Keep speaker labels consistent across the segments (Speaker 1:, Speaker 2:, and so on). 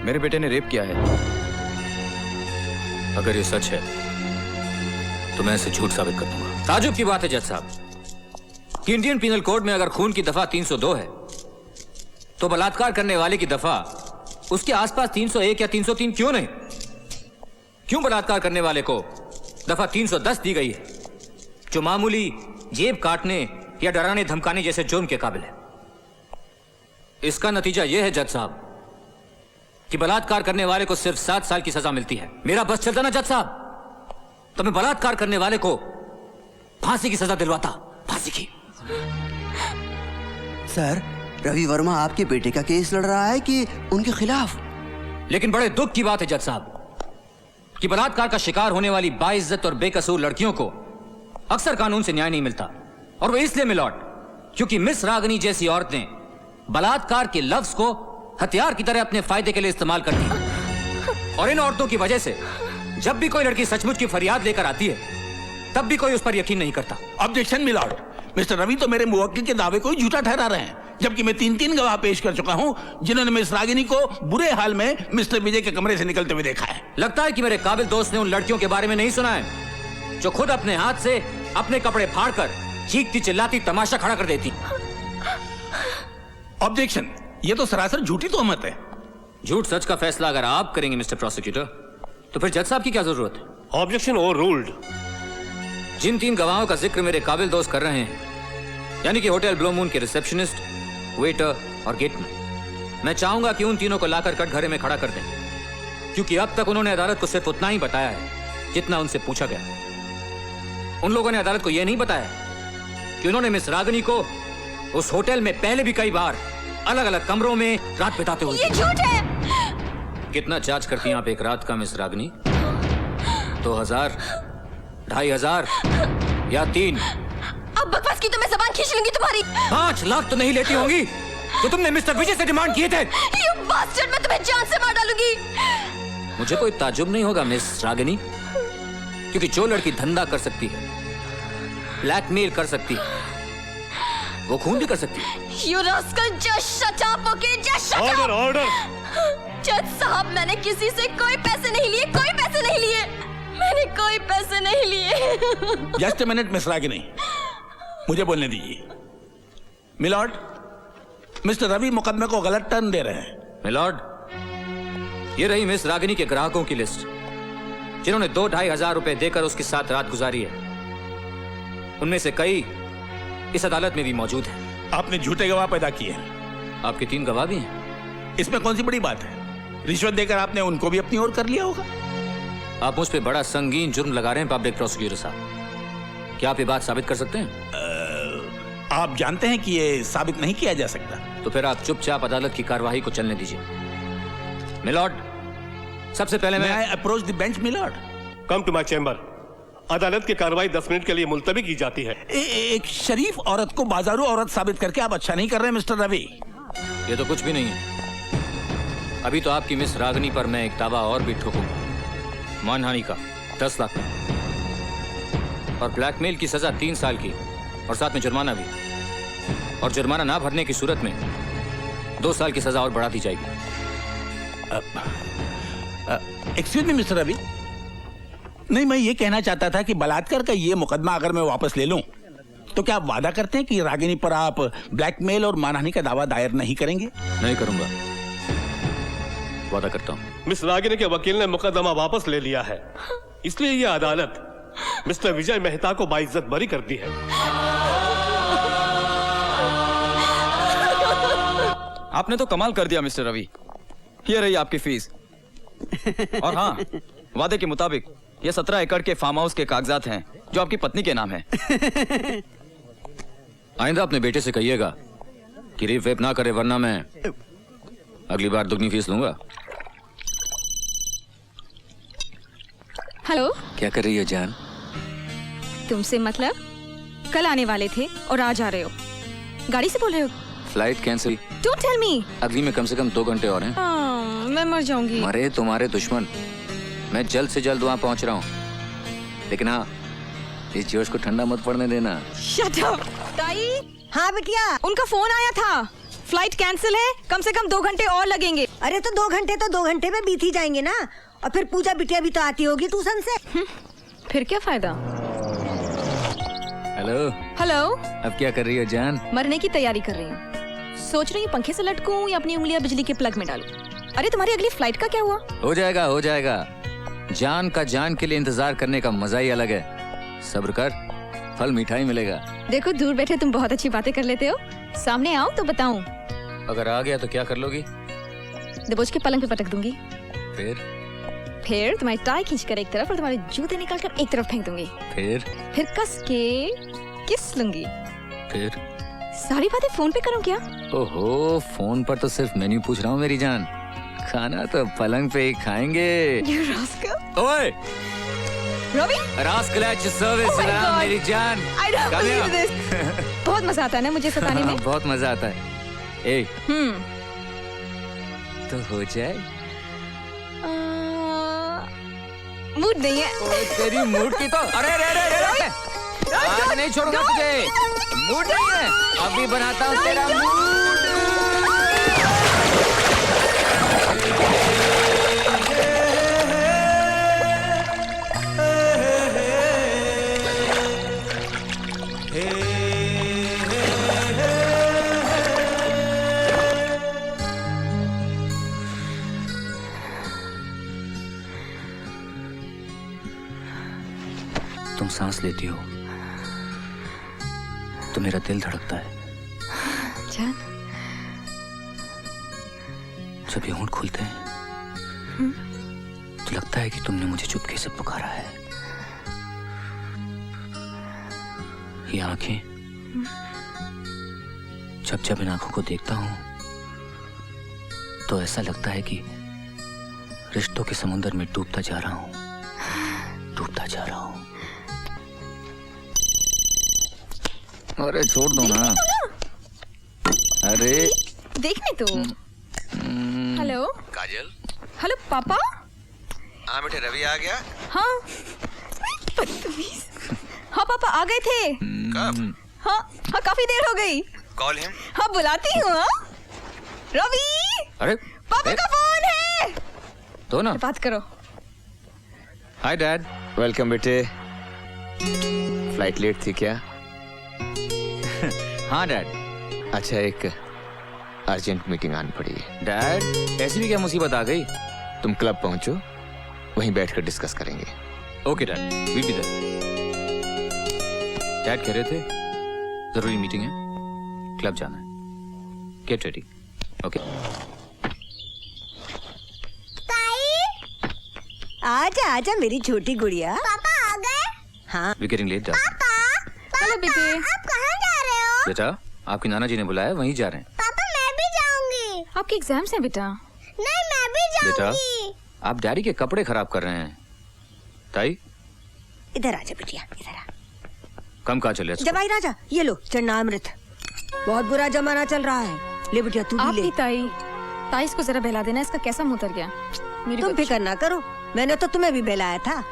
Speaker 1: मेरे बेटे ने रेप किया है। अगर ये सच है तो मैं इसे झूठ साबित कर दूंगा।
Speaker 2: ताजुब की बात है जज साहब कि इंडियन पीनल कोड में अगर खून की दफा 302 है तो बलात्कार करने वाले की दफा उसके आसपास 301 या 303 क्यों नहीं? क्यों बलात्कार करने वाले को दफा 310 दी गई है, जो मामूली जेब काटने या डराने धमकाने जैसे जुर्म के काबिल है? इसका नतीजा यह है जज साहब कि बलात्कार करने वाले को सिर्फ 7 साल की सजा मिलती है। मेरा बस चलता ना जज साहब तो मैं बलात्कार करने वाले को फांसी की सजा दिलवाता, फांसी की।
Speaker 3: सर, रवि वर्मा आपके बेटे का केस लड़ रहा है कि उनके खिलाफ?
Speaker 2: लेकिन बड़े दुख की बात है जज साहब कि बलात्कार का शिकार होने वाली बाइज्जत और बेकसूर लड़कियों को अक्सर कानून से न्याय नहीं मिलता, और वो इसलिए मिलॉर्ड क्योंकि मिस रागनी जैसी औरतें बलात्कार के लफ्ज को हथियार की तरह अपने फायदे के लिए इस्तेमाल करती हैं। और इन औरतों की वजह से जब भी कोई लड़की सचमुच की फरियाद लेकर आती है तब भी कोई उस पर यकीन नहीं करता।
Speaker 4: ऑब्जेक्शन मिलॉर्ड, मिस्टर रवि तो मेरे मुवक्किल के दावे को ही झूठा ठहरा रहे हैं, जबकि मैं 3 गवाह पेश कर चुका हूं जिन्होंने मिस रागिनी को बुरे हाल में मिस्टर विजय के कमरे से निकलते हुए देखा है।
Speaker 2: लगता है कि मेरे काबिल दोस्त ने उन लड़कियों के बारे में नहीं सुना है जो खुद अपने हाथ से अपने कपड़े फाड़कर चीखती चिल्लाती तमाशा खड़ा कर देती।
Speaker 4: ऑब्जेक्शन, ये तो सरासर झूठी तोहमत है।
Speaker 2: झूठ सच का फैसला अगर आप करेंगे मिस्टर प्रोसिक्यूटर तो फिर जज साहब की क्या जरूरत है?
Speaker 5: Objection over ruled.
Speaker 2: जिन 3 गवाहों का जिक्र मेरे काबिल दोस्त कर रहे हैं, यानी कि होटल ब्लू मून के रिसेप्शनिस्ट, वेटर और गेटमैन, मैं चाहूंगा कि उन तीनों को लाकर कटघरे में खड़ा कर दें, क्योंकि अब तक उन्होंने अदालत को सिर्फ उतना ही बताया है जितना उनसे पूछा गया। उन लोगों ने अदालत को यह नहीं बताया कि उन्होंने मिस रागिनी को उस होटल में पहले भी कई बार अलग अलग कमरों में रात बिताते हुए।
Speaker 6: ये झूठ है।
Speaker 2: कितना चार्ज करती हैं आप एक रात का मिस रागिनी? 2000, 2500 या 3?
Speaker 6: अब बकवास की तो मैं जबान खींच लूंगी तुम्हारी।
Speaker 2: 5 लाख तो नहीं लेती होंगी तो तुमने मिस्टर विजय से डिमांड किए थे।
Speaker 6: You bastard, मैं तुम्हें जान से मार डालूंगी।
Speaker 2: मुझे कोई ताजुब नहीं होगा मिस रागिनी, क्योंकि जो लड़की धंधा कर सकती है, ब्लैकमेल कर सकती है, वो खून भी कर सकती है।
Speaker 6: You rascal, just shut up, okay? Just shut up.
Speaker 5: Order.
Speaker 6: जज साहब, मैंने किसी से कोई पैसे नहीं लिए, कोई पैसे नहीं लिए, मैंने कोई पैसे नहीं लिए।
Speaker 4: Just a minute miss Ragini, मुझे बोलने दीजिए। मिलॉर्ड, मिस्टर रवि मुकदमे को गलत टर्न दे रहे हैं।
Speaker 2: मिलॉर्ड, ये रही मिस रागिनी के ग्राहकों की लिस्ट जिन्होंने 2-2500 रुपए देकर उसके साथ रात गुजारी है। उनमें से कई इस अदालत में भी मौजूद हैं।
Speaker 4: आपने झूठे गवाह पैदा किए हैं।
Speaker 2: आपके 3 गवाह भी हैं।
Speaker 4: इसमें कौन सी बड़ी बात है? रिश्वत देकर आपने उनको भी अपनी ओर कर लिया होगा।
Speaker 2: आप मुझ पे बड़ा संगीन जुर्म लगा रहे हैं पब्लिक प्रोसिक्यूटर साहब। क्या आप ये बात साबित कर सकते हैं?
Speaker 4: आप जानते हैं कि ये साबित नहीं किया जा सकता।
Speaker 2: तो फिर आप चुपचाप अदालत की कार्रवाई को चलने दीजिए। मिलॉर्ड, सबसे पहले मैं
Speaker 4: approach the bench milord.
Speaker 5: Come to my chamber. अदालत की कार्रवाई 10 मिनट के लिए मुलतवी की जाती है।
Speaker 4: एक शरीफ औरत को बाजारू औरत साबित करके आप अच्छा नहीं कर रहे मिस्टर रवि।
Speaker 2: ये तो कुछ भी नहीं है। अभी तो आपकी मिस रागिनी पर मैं एक दावा और भी ठोकूंगा, मानहानि का 10 लाख और ब्लैकमेल की सजा 3 साल की, और साथ में जुर्माना भी। और जुर्माना ना भरने की सूरत में 2 साल की सजा और बढ़ा दी जाएगी।
Speaker 4: एक्सक्यूज मी मिस्टर रवि, नहीं, मैं ये कहना चाहता था कि बलात्कार का ये मुकदमा अगर मैं वापस ले लूं तो क्या आप वादा करते हैं कि रागिनी पर आप ब्लैकमेल और मानहानि का दावा दायर नहीं करेंगे?
Speaker 2: नहीं करूंगा, वादा करता हूं।
Speaker 5: मिस रागिनी के वकील ने मुकदमा वापस ले लिया है, इसलिए यह अदालत मिस्टर विजय मेहता को बाइज्जत बरी करती है।
Speaker 1: आपने तो कमाल कर दिया मिस्टर रवि। ये रही आपकी फीस। और हाँ, वादे के मुताबिक ये 17 एकड़ के फार्म हाउस के कागजात हैं जो आपकी पत्नी के नाम है।
Speaker 2: आइंदा अपने बेटे से कहिएगा कि रेप वेप ना करे, वरना मैं अगली बार दुगनी फीस लूंगा।
Speaker 7: हेलो,
Speaker 2: क्या कर रही हो जान?
Speaker 7: तुमसे मतलब? कल आने वाले थे और आज आ रहे हो। गाड़ी से बोल रहे हो?
Speaker 2: Flight cancel.
Speaker 7: Don't tell me.
Speaker 2: अगली में कम से कम 2 घंटे और हैं।
Speaker 7: मैं मर जाऊंगी।
Speaker 2: मरे तुम्हारे दुश्मन। मैं जल्द से जल्द वहां पहुंच रहा हूँ, लेकिन हाँ, इस जोश को ठंडा मत पड़ने देना।
Speaker 7: Shut up. ताई।
Speaker 8: हाँ बिटिया।
Speaker 7: उनका फोन आया था। फ्लाइट कैंसिल है, कम से कम 2 घंटे और लगेंगे।
Speaker 8: अरे तो 2 घंटे तो 2 घंटे में बीत ही जाएंगे ना। और फिर पूजा बिटिया भी तो आती होगी ट्यूशन से।
Speaker 7: फिर क्या फायदा।
Speaker 2: हेलो।
Speaker 7: हेलो।
Speaker 2: अब क्या कर रही हो जान?
Speaker 7: मरने की तैयारी कर रही हूँ। सोच रही हूँ पंखे से लटकूं या अपनी उंगलियां बिजली के प्लग में डालूं। अरे तुम्हारी अगली फ्लाइट का क्या हुआ?
Speaker 2: हो जाएगा हो जाएगा। जान का जान के लिए इंतजार करने का मजा ही अलग है। सब्र कर, फल मीठा ही मिलेगा।
Speaker 7: देखो दूर बैठे तुम बहुत अच्छी बातें कर लेते हो, सामने आओ तो बताऊं।
Speaker 2: अगर आ गया तो क्या कर लोगी?
Speaker 7: दबोच के पलंग पे पटक दूंगी।
Speaker 2: फिर
Speaker 7: तुम्हारी टाई खींच कर एक तरफ और तुम्हारे जूते निकाल कर एक तरफ फेंक दूंगी। फिर कस के किस लूंगी।
Speaker 2: फिर
Speaker 7: सारी बातें फोन पे करूं क्या?
Speaker 2: ओहो, फोन पर तो सिर्फ मेन्यू पूछ रहा हूँ मेरी जान। खाना तो पलंग पे ही खाएंगे।
Speaker 7: You rascal.
Speaker 2: ओए,
Speaker 7: Ravi,
Speaker 2: rascal at your service
Speaker 7: Oh my God.
Speaker 2: मेरी जान।
Speaker 7: I don't
Speaker 2: Come
Speaker 7: believe
Speaker 2: here.
Speaker 7: this. बहुत मजा आता है ना मुझे सताने में।
Speaker 2: बहुत मजा आता है। ए, तो हो जाए।
Speaker 7: मूड नहीं है।
Speaker 2: ओए, तेरी मूड की तो अरे रे रे रे रे आज नहीं छोड़ूंगा तुझे। मूड नहीं है, अभी बनाता हूँ तेरा मूड। तुम सांस लेती हो तो मेरा दिल धड़कता है।
Speaker 7: जान,
Speaker 2: जब ये होंठ खुलते हैं तो लगता है कि तुमने मुझे चुपके से पुकारा है। ये आंखें, जब इन आंखों को देखता हूं तो ऐसा लगता है कि रिश्तों के समुद्र में डूबता जा रहा हूं, डूबता जा रहा हूं। अरे छोड़ दो ना। अरे
Speaker 7: देखने तो। हेलो
Speaker 3: काजल।
Speaker 7: हेलो पापा।
Speaker 3: हाँ बेटे, रवि आ गया।
Speaker 7: हाँ बदतमीज। हाँ पापा आ गए थे।
Speaker 3: कब?
Speaker 7: हाँ हाँ काफी देर हो गई।
Speaker 3: Call him.
Speaker 7: हाँ बुलाती हूँ। हाँ? रवि,
Speaker 2: अरे
Speaker 7: पापा का फोन है।
Speaker 2: तो ना
Speaker 7: बात करो।
Speaker 2: Hi dad.
Speaker 9: वेलकम बेटे। फ्लाइट लेट थी क्या?
Speaker 2: हाँ डैड।
Speaker 9: अच्छा, एक अर्जेंट मीटिंग आनी पड़ी है।
Speaker 2: डैड, ऐसी भी क्या मुसीबत आ गई?
Speaker 9: तुम क्लब पहुंचो, वहीं बैठकर डिस्कस करेंगे।
Speaker 2: Okay dad, we'll be there. Dad कह रहे थे जरूरी मीटिंग है, क्लब जाना है। Get ready. ओके।
Speaker 8: आजा आजा मेरी छोटी गुड़िया।
Speaker 6: पापा आ गए?
Speaker 8: हाँ।
Speaker 2: We getting late dad.
Speaker 7: Hello बेटे।
Speaker 6: आप कहाँ जा रहे हो?
Speaker 2: बेटा, आपके नाना जी ने बुलाया, वहीं जा रहे हैं।
Speaker 6: पापा मैं भी जाऊंगी।
Speaker 7: आपके एग्जाम्स हैं बेटा।
Speaker 6: नहीं मैं भी
Speaker 2: बेटा,
Speaker 6: जाऊंगी।
Speaker 2: आप डैडी के कपड़े खराब कर रहे हैं। ताई,
Speaker 8: इधर आजा बिटिया, इधर आ।
Speaker 2: कम कहाँ चले?
Speaker 8: जवाई राजा, ये लो चन्नामृत। बहुत बुरा जमाना चल रहा है। ले बिटिया तू
Speaker 7: आप
Speaker 8: भी
Speaker 7: भी
Speaker 8: ले।
Speaker 7: ताई इसको जरा बहला देना, इसका कैसा मुंह उतर गया। मेरी
Speaker 8: तुम
Speaker 7: बच्ची।
Speaker 8: फिक्र ना करो, मैंने तो तुम्हें भी बहलाया था।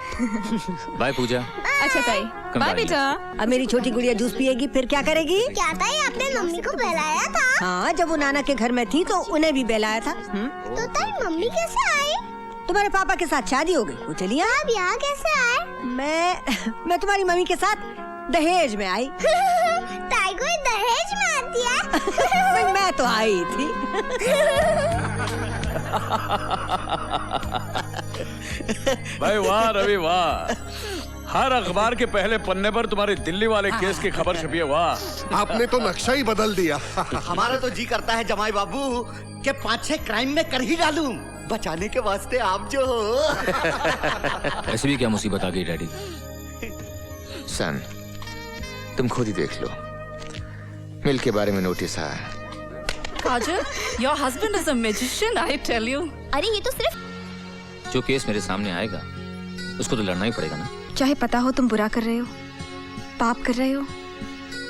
Speaker 2: बाय पूजा।
Speaker 7: अच्छा ताई, बाय
Speaker 2: बाय।
Speaker 7: बेटा।
Speaker 8: अब मेरी छोटी गुड़िया जूस पिएगी, फिर क्या करेगी?
Speaker 6: क्या ताई आपने मम्मी को बहलाया था?
Speaker 8: हाँ, जब वो नाना के घर में थी तो उन्हें भी बहलाया था।
Speaker 6: तो ताई मम्मी कैसे आई?
Speaker 8: तुम्हारे पापा के साथ शादी हो गई, वो चली आई।
Speaker 6: आप यहाँ कैसे आए?
Speaker 8: मैं तुम्हारी मम्मी के साथ दहेज में आई।
Speaker 6: ताई कोई दहेज में आती है?
Speaker 8: मैं तो आई थी।
Speaker 10: भाई वाह रवि वाह, हर अखबार के पहले पन्ने पर तुम्हारे दिल्ली वाले केस की खबर छपी है। वाह,
Speaker 5: आपने तो नक्शा ही बदल दिया।
Speaker 3: हमारा तो जी करता है जमाई बाबू के 5-6 क्राइम में कर ही डालूं, बचाने के वास्ते आप जो हो।
Speaker 2: ऐसी भी क्या मुसीबत आ गई डैडी?
Speaker 9: सन, तुम खुद ही देख लो, मिल के बारे में नोटिस आया।
Speaker 11: Kajal, your husband is a magician, I tell you.
Speaker 6: अरे ये तो सिर्फ
Speaker 2: जो केस मेरे सामने आएगा उसको तो लड़ना ही पड़ेगा ना।
Speaker 7: चाहे पता हो तुम बुरा कर रहे हो, पाप कर रहे हो।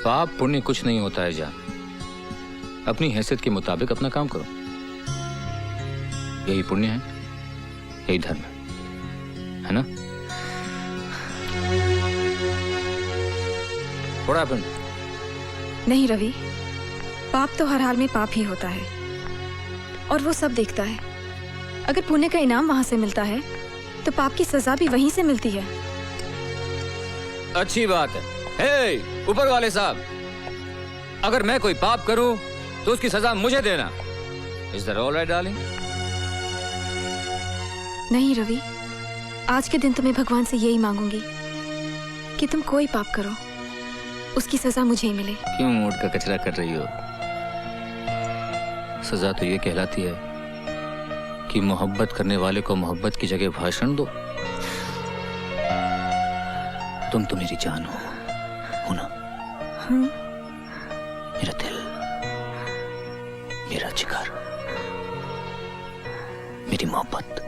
Speaker 2: पाप पुण्य कुछ नहीं होता है जान, अपनी हैसियत के मुताबिक अपना काम करो, यही पुण्य है, यही धर्म है ना? What happened?
Speaker 7: नहीं रवि, पाप तो हर हाल में पाप ही होता है और वो सब देखता है। अगर पुण्य का इनाम वहां से मिलता है तो पाप की सजा भी वहीं से मिलती है।
Speaker 2: अच्छी बात है। हे, ऊपर वाले साहब, अगर मैं कोई पाप करूं तो उसकी सजा मुझे देना। Is that all right darling?
Speaker 7: नहीं रवि, आज के दिन तो मैं भगवान से यही मांगूंगी कि तुम कोई पाप करो, उसकी सजा मुझे ही मिले।
Speaker 2: क्यों मूड का कचरा कर रही हो? सजा तो ये कहलाती है कि मोहब्बत करने वाले को मोहब्बत की जगह भाषण दो। तुम तो मेरी जान हो ना? मेरा दिल, मेरा जिगर, मेरी मोहब्बत।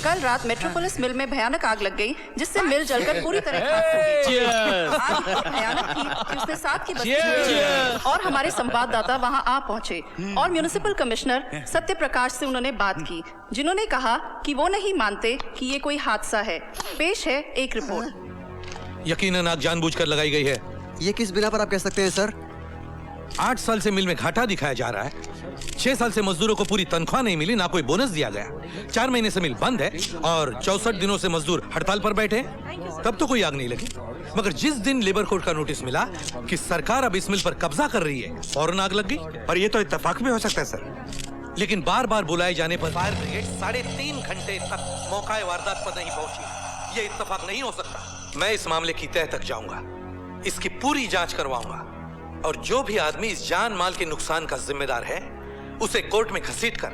Speaker 11: कल रात मेट्रोपोलिस मिल में भयानक आग लग गई, जिससे मिल जलकर पूरी तरह खाक हो गई। आग इतनी भयानक थी कि उसने 7 की बस्ती में, और हमारे संवाददाता वहां आ पहुंचे और म्युनिसिपल कमिश्नर सत्य प्रकाश से उन्होंने बात की, जिन्होंने कहा कि वो नहीं मानते कि ये कोई हादसा है। पेश है एक रिपोर्ट।
Speaker 12: यकीनन आग जानबूझकर लगाई गई है।
Speaker 13: ये किस बिना पर आप कह सकते हैं सर?
Speaker 12: 8 साल से मिल में घाटा दिखाया जा रहा है। 6 साल से मजदूरों को पूरी तनख्वाह नहीं मिली, ना कोई बोनस दिया गया। 4 महीने से मिल बंद है और 64 दिनों से मजदूर हड़ताल पर बैठे हैं। तब तो कोई आग नहीं लगी, मगर जिस दिन लेबर कोर्ट का नोटिस मिला कि सरकार अब इस मिल पर कब्जा कर रही है, फौरन आग लग गई।
Speaker 13: पर ये तो इत्तेफाक भी हो सकता है सर।
Speaker 12: लेकिन बार बार बुलाए जाने पर फायर ब्रिगेड 3.5 घंटे तक मौका वारदात पर नहीं पहुंची। ये इत्तेफाक नहीं हो सकता। मैं इस मामले की तह तक जाऊंगा, इसकी पूरी जांच करवाऊंगा और जो भी आदमी इस जान माल के नुकसान का जिम्मेदार है उसे कोर्ट में घसीटकर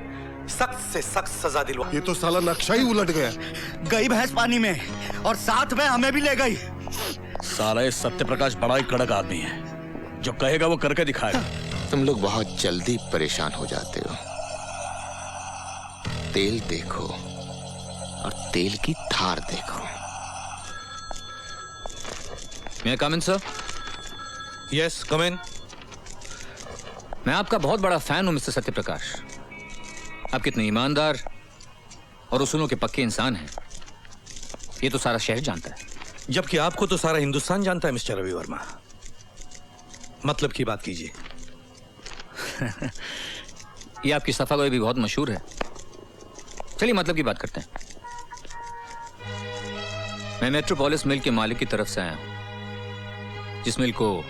Speaker 12: सख्त से सख्त सजा दिलवा।
Speaker 14: ये तो साला नक्शा ही उलट गया।
Speaker 3: गई भैंस पानी में और साथ में हमें भी ले गई।
Speaker 10: साला ये सत्य प्रकाश बड़ा ही कड़क आदमी है, जो कहेगा वो करके दिखाएगा।
Speaker 9: तुम लोग बहुत जल्दी परेशान हो जाते हो। तेल देखो और तेल की धार देखो।
Speaker 2: मैं कम इन सर?
Speaker 12: यस कम इन।
Speaker 2: मैं आपका बहुत बड़ा फैन हूं मिस्टर सत्य प्रकाश। आप कितने ईमानदार और उसूलों के पक्के इंसान हैं, ये तो सारा शहर जानता है।
Speaker 12: जबकि आपको तो सारा हिंदुस्तान जानता है मिस्टर रवि वर्मा। मतलब की बात कीजिए।
Speaker 2: ये आपकी सफागोई भी बहुत मशहूर है। चलिए मतलब की बात करते हैं। मैं मेट्रोपोलिस मिल के मालिक की तरफ से आया हूं, जिस मिल को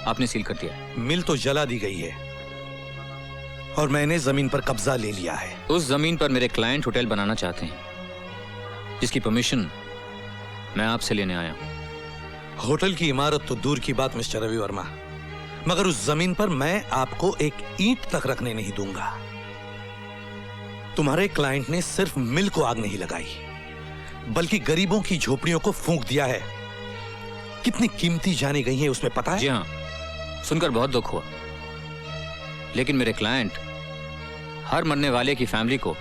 Speaker 2: आपने सील कर दिया।
Speaker 12: मिल तो जला दी गई है और मैंने जमीन पर कब्जा ले लिया है।
Speaker 2: उस जमीन पर मेरे क्लाइंट होटल बनाना चाहते हैं, जिसकी परमिशन मैं आपसे लेने आया हूं।
Speaker 12: होटल की इमारत तो दूर की बात मिस्टर रवि वर्मा, मगर उस जमीन पर मैं आपको एक ईंट तक रखने नहीं दूंगा। तुम्हारे क्लाइंट ने सिर्फ मिल को आग नहीं लगाई, बल्कि गरीबों की झोपड़ियों को फूंक दिया है। कितनी कीमती जाने गई है उसमें पता है?
Speaker 2: जी हाँ, सुनकर बहुत दुख हुआ। लेकिन मेरे क्लाइंट हर मरने वाले की फैमिली को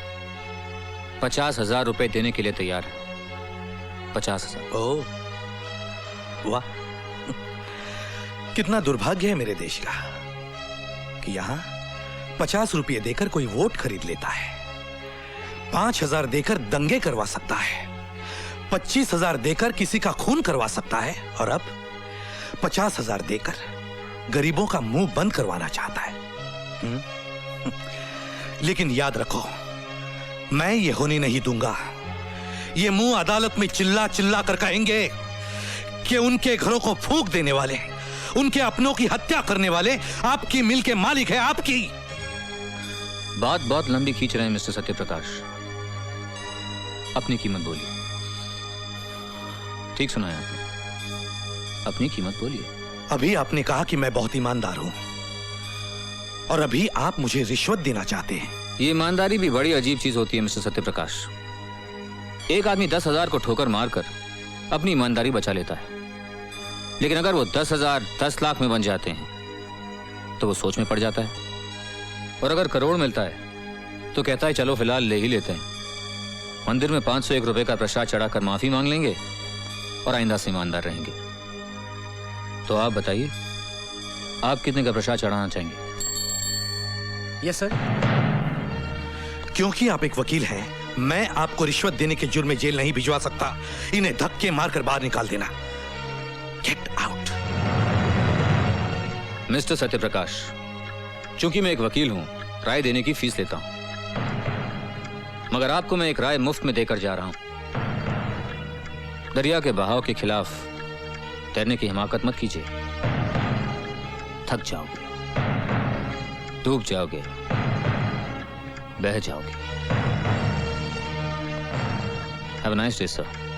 Speaker 2: 50,000 रुपए देने के लिए तैयार है। 50,000।
Speaker 12: ओह वाह, कितना दुर्भाग्य है मेरे देश का कि यहां 50 रुपये देकर कोई वोट खरीद लेता है, 5,000 देकर दंगे करवा सकता है, 25,000 देकर किसी का खून करवा सकता है, और अब 50,000 देकर गरीबों का मुंह बंद करवाना चाहता है। लेकिन याद रखो, मैं ये होने नहीं दूंगा। ये मुंह अदालत में चिल्ला चिल्ला कर कहेंगे कि उनके घरों को फूंक देने वाले, उनके अपनों की हत्या करने वाले आपकी मिल के मालिक है। आपकी
Speaker 2: बात बहुत लंबी खींच रहे हैं मिस्टर सत्य प्रकाश। अपनी कीमत बोलिए। ठीक सुना है आपने, अपनी कीमत बोलिए।
Speaker 12: अभी आपने कहा कि मैं बहुत ईमानदार हूं, और अभी आप मुझे रिश्वत देना चाहते हैं।
Speaker 2: ये ईमानदारी भी बड़ी अजीब चीज होती है मिस्टर सत्य प्रकाश। एक आदमी 10,000 को ठोकर मारकर अपनी ईमानदारी बचा लेता है, लेकिन अगर वो 10,000 10 लाख में बन जाते हैं तो वो सोच में पड़ जाता है, और अगर करोड़ मिलता है तो कहता है चलो फिलहाल ले ही लेते हैं। मंदिर में 501 रुपए का प्रसाद चढ़ाकर माफी मांग लेंगे और आइंदा से ईमानदार रहेंगे। तो आप बताइए, आप कितने का प्रसाद चढ़ाना चाहेंगे?
Speaker 13: Yes sir.
Speaker 12: क्योंकि आप एक वकील हैं, मैं आपको रिश्वत देने के जुर्म में जेल नहीं भिजवा सकता। इन्हें धक्के मारकर बाहर निकाल देना। Get out.
Speaker 2: मिस्टर सत्यप्रकाश, चूंकि मैं एक वकील हूं, राय देने की फीस लेता हूं, मगर आपको मैं एक राय मुफ्त में देकर जा रहा हूं। दरिया के बहाव के खिलाफ तैरने की हिमाकत मत कीजिए। थक जाओगे, डूब जाओगे, बह जाओगे। Have a nice day sir.